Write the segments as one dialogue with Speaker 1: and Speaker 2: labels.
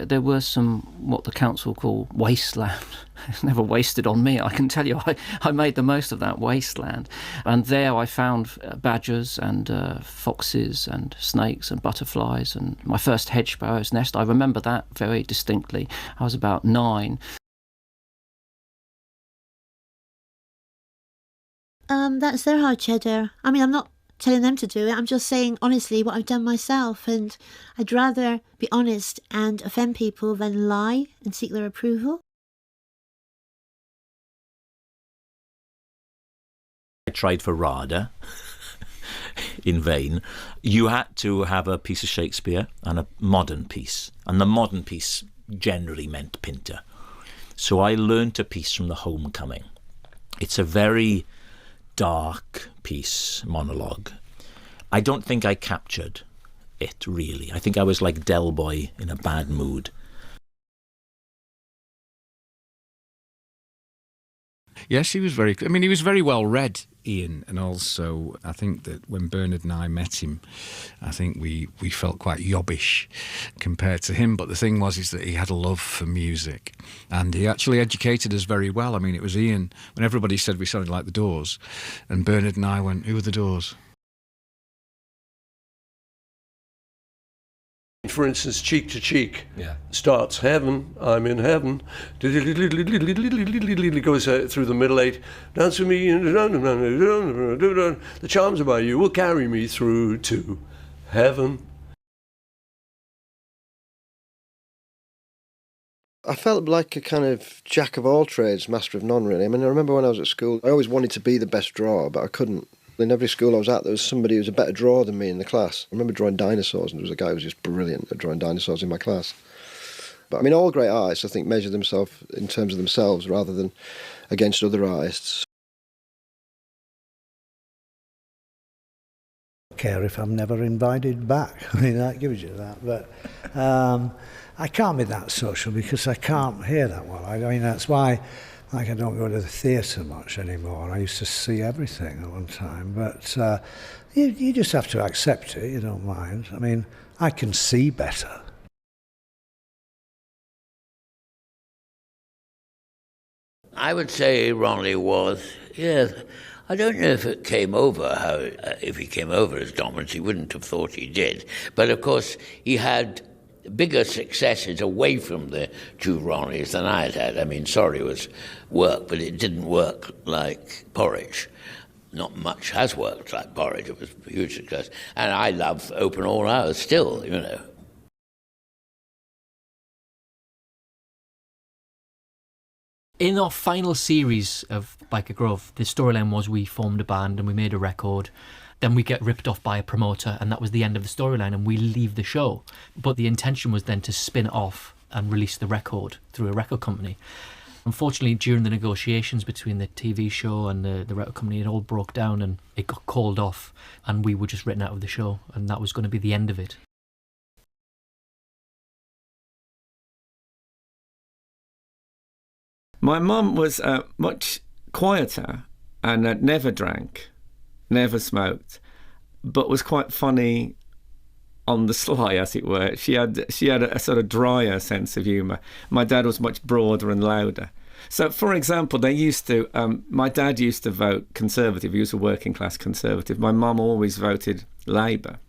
Speaker 1: There were some, what the council call wasteland. It's never wasted on me, I can tell you. I made the most of that wasteland. And there I found badgers and foxes and snakes and butterflies and my first hedge sparrow's nest. I remember that very distinctly. I was about 9.
Speaker 2: That's their hard cheddar. I mean, I'm not telling them to do it. I'm just saying, honestly, what I've done myself. And I'd rather be honest and offend people than lie and seek their approval.
Speaker 3: I tried for RADA in vain. You had to have a piece of Shakespeare and a modern piece. And the modern piece generally meant Pinter. So I learnt a piece from The Homecoming. It's a very dark piece, monologue. I don't think I captured it, really. I think I was like Del Boy in a bad mood.
Speaker 4: Yes, he was very... I mean, he was very well read, Ian, and also I think that when Bernard and I met him, I think we felt quite yobbish compared to him. But the thing was is that he had a love for music, and he actually educated us very well. I mean, it was Ian, when everybody said we sounded like the Doors, and Bernard and I went, who are the Doors?
Speaker 5: For instance, Cheek to Cheek starts heaven, I'm in heaven, goes through the middle 8, dance with me, the charms of you will carry me through to heaven.
Speaker 6: I felt like a kind of jack of all trades, master of none, really. I mean, I remember when I was at school, I always wanted to be the best drawer, but I couldn't. In every school I was at, there was somebody who was a better drawer than me in the class. I remember drawing dinosaurs, and there was a guy who was just brilliant at drawing dinosaurs in my class. But I mean, all great artists, I think, measure themselves in terms of themselves rather than against other artists.
Speaker 7: I care if I'm never invited back. I mean, that gives you that. But I can't be that social because I can't hear that well. I mean, that's why... Like, I don't go to the theatre much anymore. I used to see everything at one time. But you just have to accept it, you don't mind. I mean, I can see better.
Speaker 8: I would say Ronnie was, yes. I don't know if it came over, if he came over as dominant, he wouldn't have thought he did. But, of course, he had bigger successes away from the two Ronnies than I had. I mean, Sorry was work, but it didn't work like Porridge. Not much has worked like Porridge. It was a huge success. And I love Open All Hours still, you know.
Speaker 9: In our final series of Biker Grove, the storyline was we formed a band and we made a record. Then we get ripped off by a promoter, and that was the end of the storyline, and we leave the show. But the intention was then to spin it off and release the record through a record company. Unfortunately, during the negotiations between the TV show and the record company, it all broke down and it got called off, and we were just written out of the show, and that was going to be the end of it.
Speaker 10: My mum was much quieter and never drank. Never smoked, but was quite funny on the sly, as it were. She had a sort of drier sense of humour. My dad was much broader and louder. So, for example, they used to. My dad used to vote Conservative. He was a working class Conservative. My mum always voted Labour.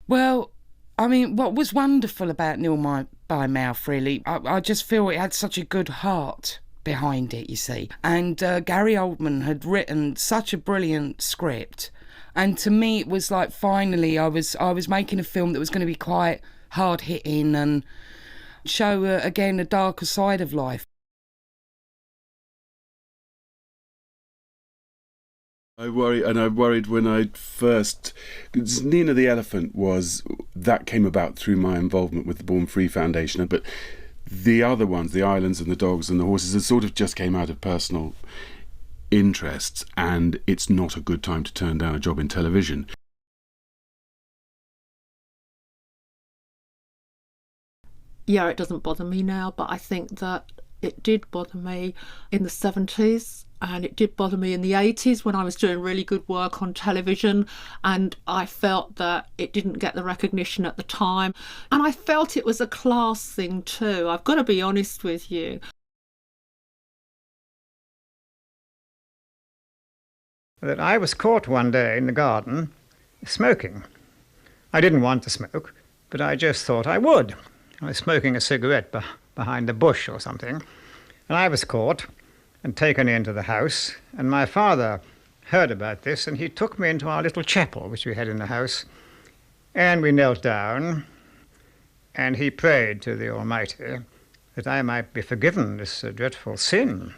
Speaker 11: Well, I mean, what was wonderful about Neil by Mouth, really, I just feel it had such a good heart behind it, you see. And Gary Oldman had written such a brilliant script, and to me it was like finally I was making a film that was going to be quite hard hitting and show again a darker side of life.
Speaker 12: I worried when I first... Nina the Elephant that came about through my involvement with the Born Free Foundation, but the other ones, the Islands and the Dogs and the Horses, it sort of just came out of personal interests, and it's not a good time to turn down a job in television.
Speaker 13: Yeah, it doesn't bother me now, but I think that it did bother me in the 70s. And it did bother me in the 80s when I was doing really good work on television, and I felt that it didn't get the recognition at the time. And I felt it was a class thing too. I've got to be honest with you.
Speaker 14: That I was caught one day in the garden smoking. I didn't want to smoke, but I just thought I would. I was smoking a cigarette behind a bush or something, and I was caught and taken into the house, and my father heard about this, and he took me into our little chapel which we had in the house, and we knelt down, and he prayed to the Almighty that I might be forgiven this dreadful sin.